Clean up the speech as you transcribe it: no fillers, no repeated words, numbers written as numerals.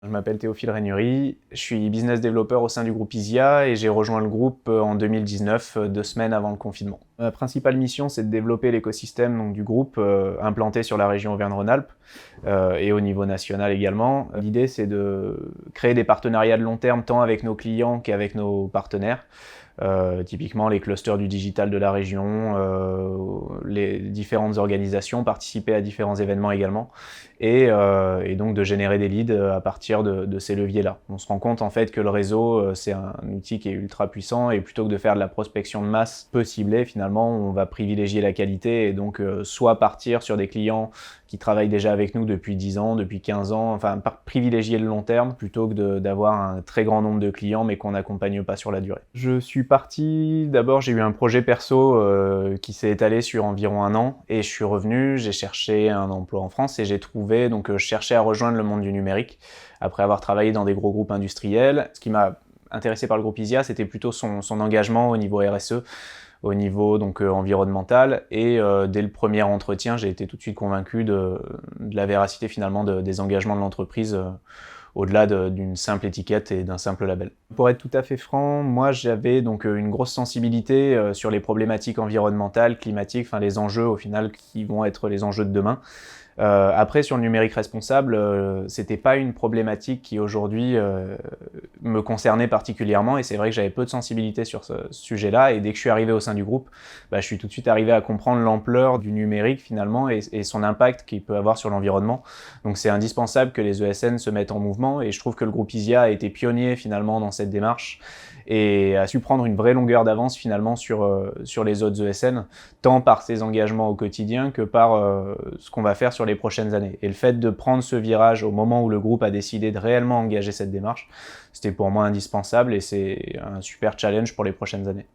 Je m'appelle Théophile Régnery, je suis business developer au sein du groupe IZIA et j'ai rejoint le groupe en 2019, 2 semaines avant le confinement. Ma principale mission, c'est de développer l'écosystème donc, du groupe implanté sur la région Auvergne-Rhône-Alpes et au niveau national également. L'idée, c'est de créer des partenariats de long terme tant avec nos clients qu'avec nos partenaires. Typiquement les clusters du digital de la région, les différentes organisations, participer à différents événements également, et donc de générer des leads à partir de ces leviers-là. On se rend compte en fait que le réseau, c'est un outil qui est ultra puissant, et plutôt que de faire de la prospection de masse peu ciblée, finalement, on va privilégier la qualité, et donc soit partir sur des clients qui travaillent déjà avec nous depuis 10 ans, depuis 15 ans, enfin privilégier le long terme plutôt que d'avoir un très grand nombre de clients mais qu'on n'accompagne pas sur la durée. Je suis parti, d'abord j'ai eu un projet perso qui s'est étalé sur environ 1 an et je suis revenu, j'ai cherché un emploi en France et j'ai trouvé, donc je cherchais à rejoindre le monde du numérique après avoir travaillé dans des gros groupes industriels. Ce qui m'a intéressé par le groupe IZIA, c'était plutôt son engagement au niveau RSE, au niveau donc environnemental, et dès le premier entretien, j'ai été tout de suite convaincu de la véracité finalement des engagements de l'entreprise au-delà d'une simple étiquette et d'un simple label. Pour être tout à fait franc, moi j'avais donc une grosse sensibilité sur les problématiques environnementales, climatiques, enfin les enjeux au final qui vont être les enjeux de demain. Après, sur le numérique responsable, c'était pas une problématique qui aujourd'hui me concernait particulièrement, et c'est vrai que j'avais peu de sensibilité sur ce sujet-là, et dès que je suis arrivé au sein du groupe, je suis tout de suite arrivé à comprendre l'ampleur du numérique finalement et son impact qu'il peut avoir sur l'environnement. Donc c'est indispensable que les ESN se mettent en mouvement, et je trouve que le groupe IZIA a été pionnier finalement dans cette démarche et a su prendre une vraie longueur d'avance finalement sur les autres ESN, tant par ses engagements au quotidien que par ce qu'on va faire sur les prochaines années. Et le fait de prendre ce virage au moment où le groupe a décidé de réellement engager cette démarche, c'était pour moi indispensable, et c'est un super challenge pour les prochaines années.